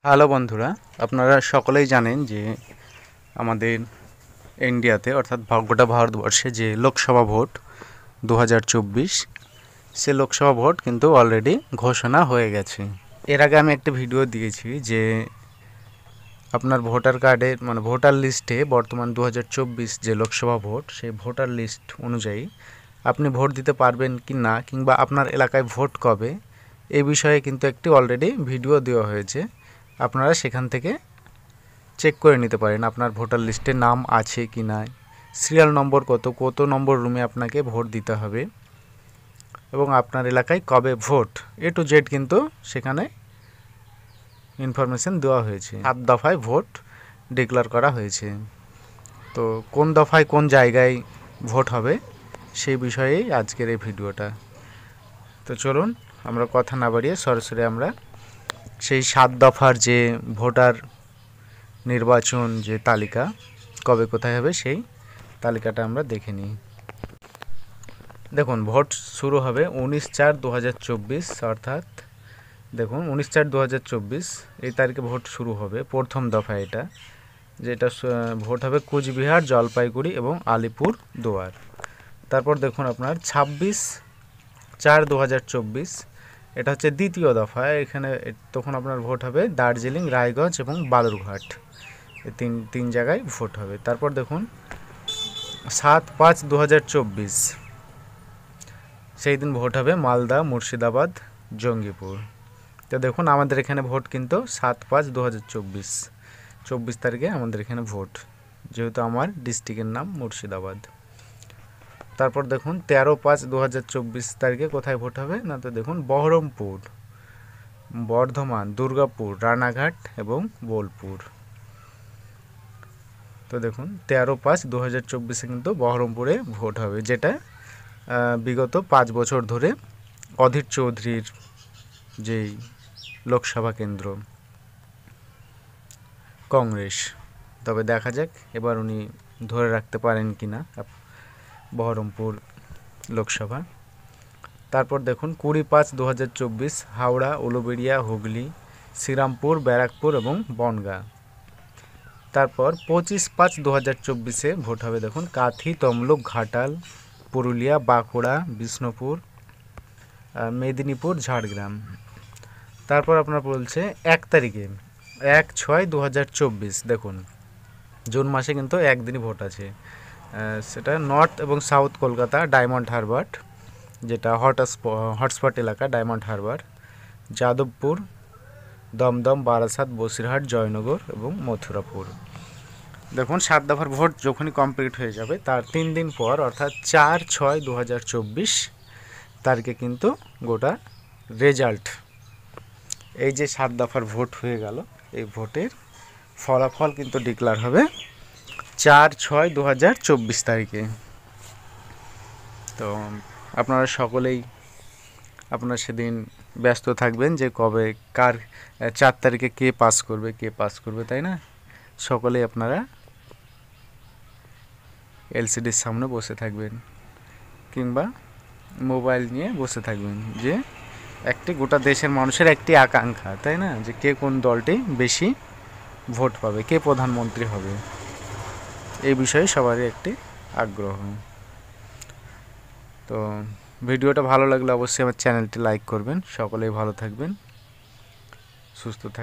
Hello বন্ধুরা, আপনারা সকলেই জানেন যে আমাদের ইন্ডিয়াতে অর্থাৎ গোটা ভারতবর্ষে যে লোকসভা ভোট 2024 সে লোকসভা ভোট কিন্তু অলরেডি ঘোষণা হয়ে গেছে। এর আগে আমি একটা ভিডিও দিয়েছি যে আপনার ভোটার কার্ডের ভোটার লিস্টে বর্তমান 2024 যে লোকসভা ভোট সেই ভোটার লিস্ট অনুযায়ী আপনি ভোট দিতে পারবেন কি না, কিংবা আপনার এলাকায় ভোট কবে, এই বিষয়ে কিন্তু একটি অলরেডি ভিডিও দেওয়া হয়েছে। আপনারা সেখান থেকে চেক করে নিতে পারেন আপনার ভোটার লিস্টে নাম আছে কি না, সিরিয়াল নম্বর কত নম্বর রুমে আপনাকে ভোট দিতে হবে এবং আপনার এলাকায় কবে ভোট, এ টু জেড কিন্তু সেখানে ইনফরমেশন দেওয়া হয়েছে। 7 দফায় ভোট ডিক্লেয়ার করা হয়েছে। তো কোন দফায় কোন জায়গায় ভোট হবে সেই বিষয়েই আজকের এই ভিডিওটা। তো চলুন আমরা কথা না বাড়িয়ে সরাসরি আমরা সেই 7 দফার যে ভোটার নির্বাচন যে তালিকা কবে কোথায় হবে সেই তালিকাটা আমরা দেখে নিই। দেখুন, ভোট শুরু হবে 19/4/2024, অর্থাৎ দেখুন 19/4/2024 এই তারিখে ভোট শুরু হবে। প্রথম দফা এটা, যেটা ভোট হবে কুচবিহার, জলপাইগুড়ি এবং আলিপুর দুয়ার। তারপর দেখুন আপনার 26/4/2024 এটা হচ্ছে দ্বিতীয় দফা। এখানে তখন আপনার ভোট হবে দার্জিলিং, রায়গঞ্জ এবং বালুরঘাট, এই তিন জায়গায় ভোট হবে। তারপর দেখুন 7/5/2024 সেই দিন ভোট হবে মালদা, মুর্শিদাবাদ, জঙ্গিপুর। তো দেখুন আমাদের এখানে ভোট কিন্তু 7/5/2024 তারিখে আমাদের এখানে ভোট, যেহেতু আমার ডিস্ট্রিক্টের নাম মুর্শিদাবাদ। তারপর দেখুন 13/5/2024 তারিখে কোথায় ভোট হবে না, তো দেখুন বহরমপুর, বর্ধমান, দুর্গাপুর, রানাঘাট এবং বোলপুর। তো দেখুন 13/5/2024 কিন্তু বহরমপুরে ভোট হবে, যেটা বিগত 5 বছর ধরে অধীর চৌধুরীর যেই লোকসভা কেন্দ্র কংগ্রেস। তবে দেখা যাক এবার উনি ধরে রাখতে পারেন কি না বহরমপুর লোকসভা। তারপর দেখুন 20/5/2024 হাওড়া, উলুবেড়িয়া, হুগলি, শ্রীরামপুর, ব্যারাকপুর এবং বনগাঁ। তারপর 25/5/2024 ভোট হবে দেখুন কাঁথি, তমলুক, ঘাটাল, পুরুলিয়া, বাঁকুড়া, বিষ্ণুপুর, মেদিনীপুর, ঝাড়গ্রাম। তারপর আপনার বলছে 1 তারিখে 1/6/2024 দেখুন জুন মাসে কিন্তু একদিনই ভোট আছে। সেটা নর্থ এবং সাউথ কলকাতা, ডায়মন্ড হারবার, যেটা হটস্পট এলাকা ডায়মন্ড হারবার, যাদবপুর, দমদম, বারাসাত, বসিরহাট, জয়নগর এবং মথুরাপুর। দেখুন 7 দফার ভোট যখনই কমপ্লিট হয়ে যাবে তার 3 দিন পর অর্থাৎ 4/6/2024 তারিখে কিন্তু গোটা রেজাল্ট, এই যে 7 দফার ভোট হয়ে গেল, এই ভোটের ফলাফল কিন্তু ডিক্লেয়ার হবে 4/6/2024 তারিখে। তো আপনারা সকলেই আপনারা সেদিন ব্যস্ত থাকবেন যে কবে কার 4 তারিখে কে পাস করবে, তাই না? সকলেই আপনারা এলসিডির সামনে বসে থাকবেন কিংবা মোবাইল নিয়ে বসে থাকবেন, যে একটি গোটা দেশের মানুষের একটি আকাঙ্ক্ষা, তাই না, যে কে কোন দলটি বেশি ভোট পাবে, কে প্রধানমন্ত্রী হবে, এই বিষয়ে সবারই একটি আগ্রহ। তো ভিডিওটা ভালো লাগলে অবশ্যই আমার চ্যানেলটি লাইক করবেন। সকলেই ভালো থাকবেন, সুস্থ থাকবেন।